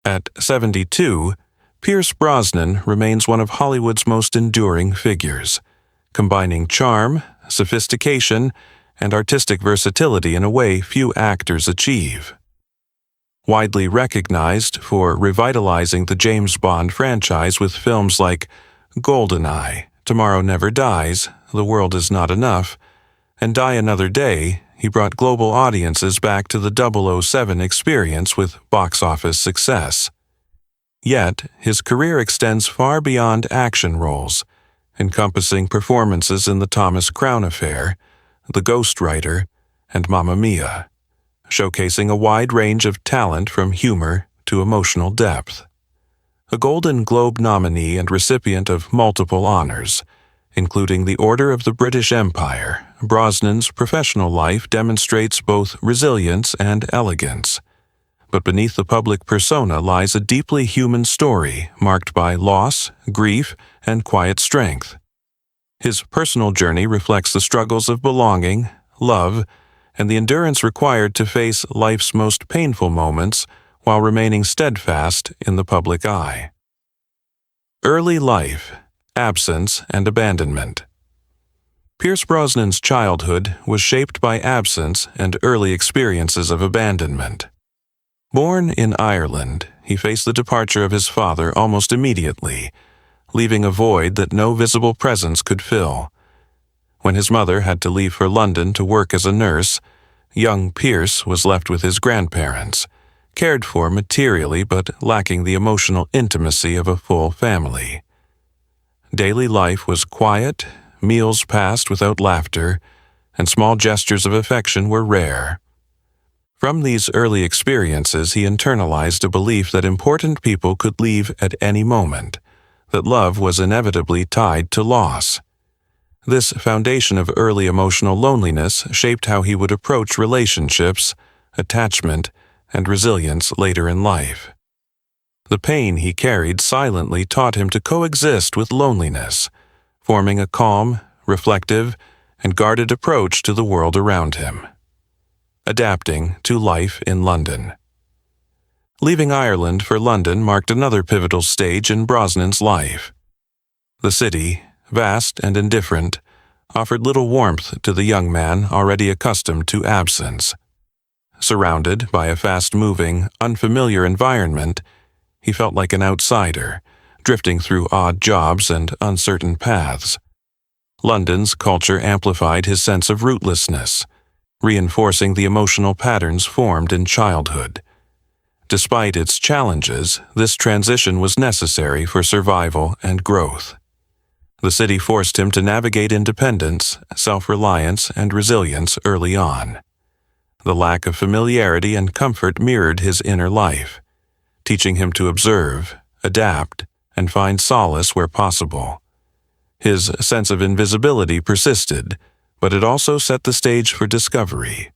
At 72, Pierce Brosnan remains one of Hollywood's most enduring figures, combining charm, sophistication, and artistic versatility in a way few actors achieve. Widely recognized for revitalizing the James Bond franchise with films like GoldenEye, Tomorrow Never Dies, The World Is Not Enough, and Die Another Day, he brought global audiences back to the 007 experience with box office success. Yet, his career extends far beyond action roles, encompassing performances in The Thomas Crown Affair, The Ghostwriter, and Mamma Mia, showcasing a wide range of talent from humor to emotional depth. A Golden Globe nominee and recipient of multiple honors, including the Order of the British Empire, Brosnan's professional life demonstrates both resilience and elegance. But beneath the public persona lies a deeply human story marked by loss, grief, and quiet strength. His personal journey reflects the struggles of belonging, love, and the endurance required to face life's most painful moments while remaining steadfast in the public eye. Early life, absence, and abandonment. Pierce Brosnan's childhood was shaped by absence and early experiences of abandonment. Born in Ireland, he faced the departure of his father almost immediately, leaving a void that no visible presence could fill. When his mother had to leave for London to work as a nurse, young Pierce was left with his grandparents, cared for materially but lacking the emotional intimacy of a full family. Daily life was quiet, meals passed without laughter, and small gestures of affection were rare. From these early experiences, he internalized a belief that important people could leave at any moment, that love was inevitably tied to loss. This foundation of early emotional loneliness shaped how he would approach relationships, attachment, and resilience later in life. The pain he carried silently taught him to coexist with loneliness, forming a calm, reflective, and guarded approach to the world around him. Adapting to life in London. Leaving Ireland for London marked another pivotal stage in Brosnan's life. The city, vast and indifferent, offered little warmth to the young man already accustomed to absence. Surrounded by a fast-moving, unfamiliar environment, he felt like an outsider, drifting through odd jobs and uncertain paths. London's culture amplified his sense of rootlessness, reinforcing the emotional patterns formed in childhood. Despite its challenges, this transition was necessary for survival and growth. The city forced him to navigate independence, self-reliance, and resilience early on. The lack of familiarity and comfort mirrored his inner life, teaching him to observe, adapt, and find solace where possible. His sense of invisibility persisted, but it also set the stage for discovery,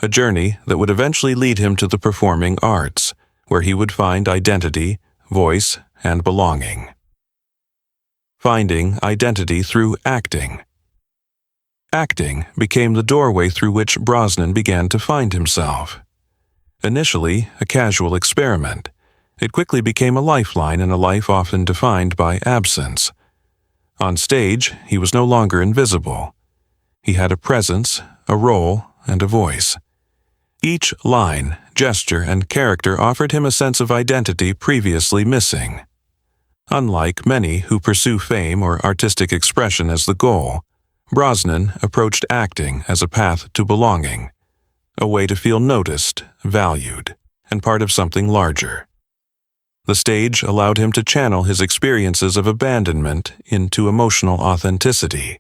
a journey that would eventually lead him to the performing arts, where he would find identity, voice, and belonging. Finding identity through acting. Acting became the doorway through which Brosnan began to find himself. Initially a casual experiment, it quickly became a lifeline in a life often defined by absence. On stage, he was no longer invisible. He had a presence, a role, and a voice. Each line, gesture, and character offered him a sense of identity previously missing. Unlike many who pursue fame or artistic expression as the goal, Brosnan approached acting as a path to belonging, a way to feel noticed, valued, and part of something larger. The stage allowed him to channel his experiences of abandonment into emotional authenticity,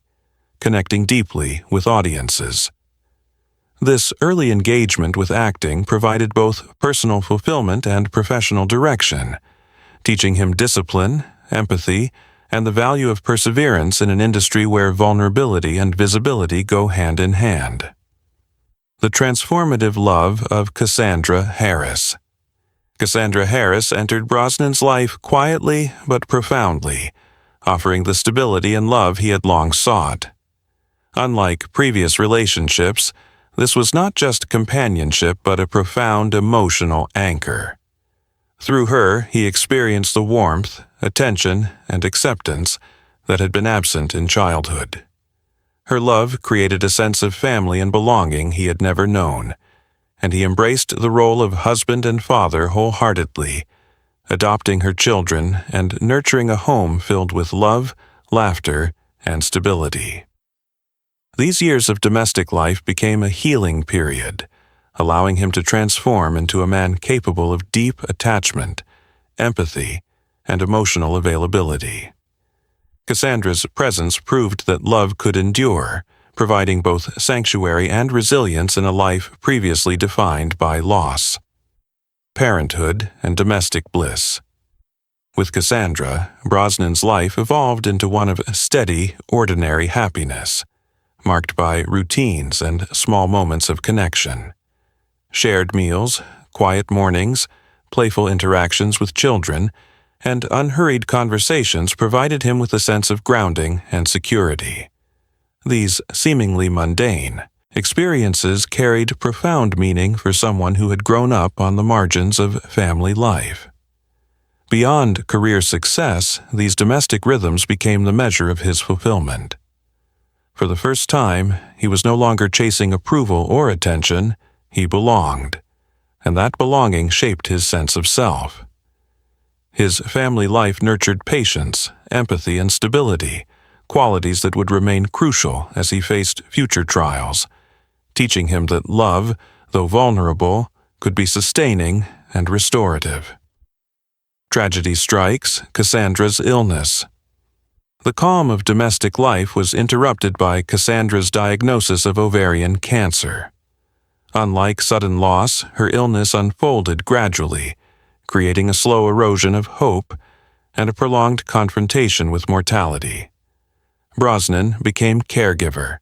connecting deeply with audiences. This early engagement with acting provided both personal fulfillment and professional direction, teaching him discipline, empathy, and the value of perseverance in an industry where vulnerability and visibility go hand in hand. The transformative love of Cassandra Harris. Cassandra Harris entered Brosnan's life quietly but profoundly, offering the stability and love he had long sought. Unlike previous relationships, this was not just companionship but a profound emotional anchor. Through her, he experienced the warmth, attention, and acceptance that had been absent in childhood. Her love created a sense of family and belonging he had never known, and he embraced the role of husband and father wholeheartedly, adopting her children and nurturing a home filled with love, laughter, and stability. These years of domestic life became a healing period, allowing him to transform into a man capable of deep attachment, empathy, and emotional availability. Cassandra's presence proved that love could endure, providing both sanctuary and resilience in a life previously defined by loss, parenthood, and domestic bliss. With Cassandra, Brosnan's life evolved into one of steady, ordinary happiness, marked by routines and small moments of connection. Shared meals, quiet mornings, playful interactions with children, and unhurried conversations provided him with a sense of grounding and security. These seemingly mundane experiences carried profound meaning for someone who had grown up on the margins of family life. Beyond career success, these domestic rhythms became the measure of his fulfillment. For the first time, he was no longer chasing approval or attention, he belonged, and that belonging shaped his sense of self. His family life nurtured patience, empathy, and stability, qualities that would remain crucial as he faced future trials, teaching him that love, though vulnerable, could be sustaining and restorative. Tragedy strikes, Cassandra's illness. The calm of domestic life was interrupted by Cassandra's diagnosis of ovarian cancer. Unlike sudden loss, her illness unfolded gradually, creating a slow erosion of hope and a prolonged confrontation with mortality. Brosnan became caregiver,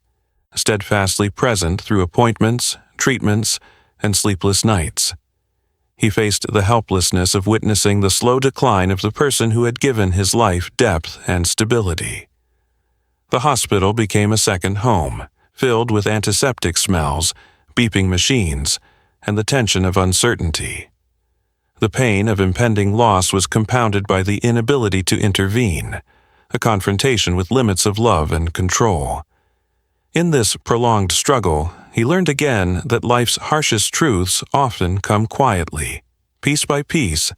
steadfastly present through appointments, treatments, and sleepless nights. He faced the helplessness of witnessing the slow decline of the person who had given his life depth and stability. The hospital became a second home, filled with antiseptic smells, beeping machines, and the tension of uncertainty. The pain of impending loss was compounded by the inability to intervene, a confrontation with limits of love and control. In this prolonged struggle, he learned again that life's harshest truths often come quietly, piece by piece,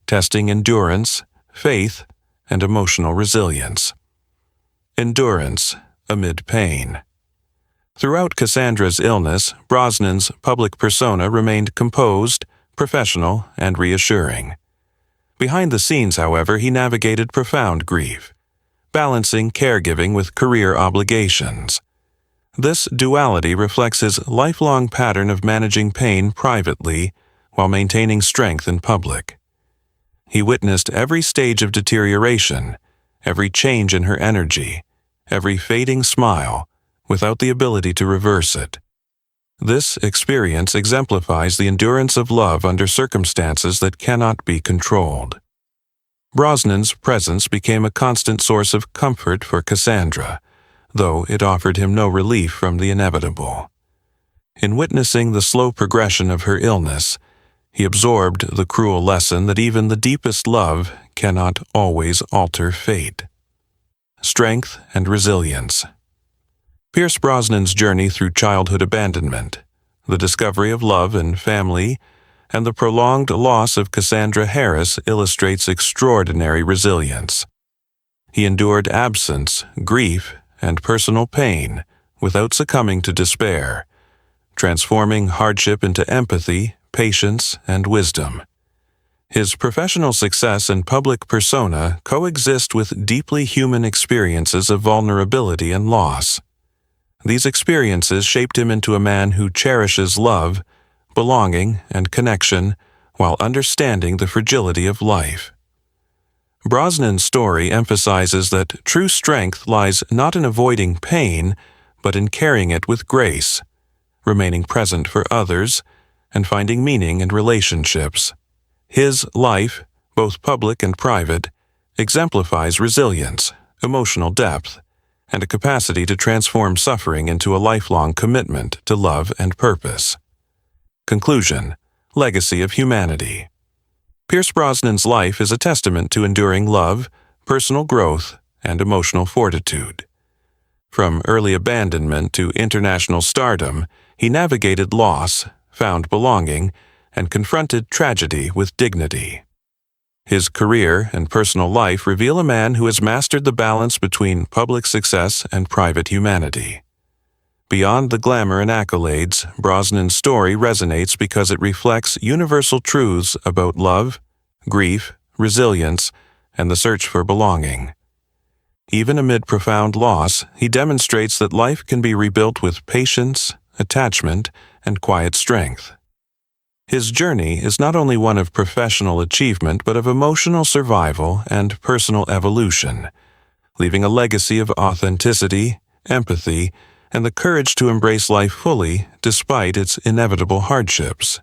testing endurance, faith, and emotional resilience. Endurance amid pain. Throughout Cassandra's illness, Brosnan's public persona remained composed, professional, and reassuring. Behind the scenes, however, he navigated profound grief, balancing caregiving with career obligations. This duality reflects his lifelong pattern of managing pain privately while maintaining strength in public. He witnessed every stage of deterioration, every change in her energy, every fading smile, without the ability to reverse it. This experience exemplifies the endurance of love under circumstances that cannot be controlled. Brosnan's presence became a constant source of comfort for Cassandra, though it offered him no relief from the inevitable. In witnessing the slow progression of her illness, he absorbed the cruel lesson that even the deepest love cannot always alter fate. Strength and resilience. Pierce Brosnan's journey through childhood abandonment, the discovery of love and family, and the prolonged loss of Cassandra Harris illustrates extraordinary resilience. He endured absence, grief, and personal pain without succumbing to despair, transforming hardship into empathy, patience, and wisdom. His professional success and public persona coexist with deeply human experiences of vulnerability and loss. These experiences shaped him into a man who cherishes love, belonging, and connection while understanding the fragility of life. Brosnan's story emphasizes that true strength lies not in avoiding pain, but in carrying it with grace, remaining present for others, and finding meaning in relationships. His life, both public and private, exemplifies resilience, emotional depth, and a capacity to transform suffering into a lifelong commitment to love and purpose. Conclusion: Legacy of Humanity. Pierce Brosnan's life is a testament to enduring love, personal growth, and emotional fortitude. From early abandonment to international stardom, he navigated loss, found belonging, and confronted tragedy with dignity. His career and personal life reveal a man who has mastered the balance between public success and private humanity. Beyond the glamour and accolades, Brosnan's story resonates because it reflects universal truths about love, grief, resilience, and the search for belonging. Even amid profound loss, he demonstrates that life can be rebuilt with patience, attachment, and quiet strength. His journey is not only one of professional achievement but of emotional survival and personal evolution, leaving a legacy of authenticity, empathy, and the courage to embrace life fully despite its inevitable hardships.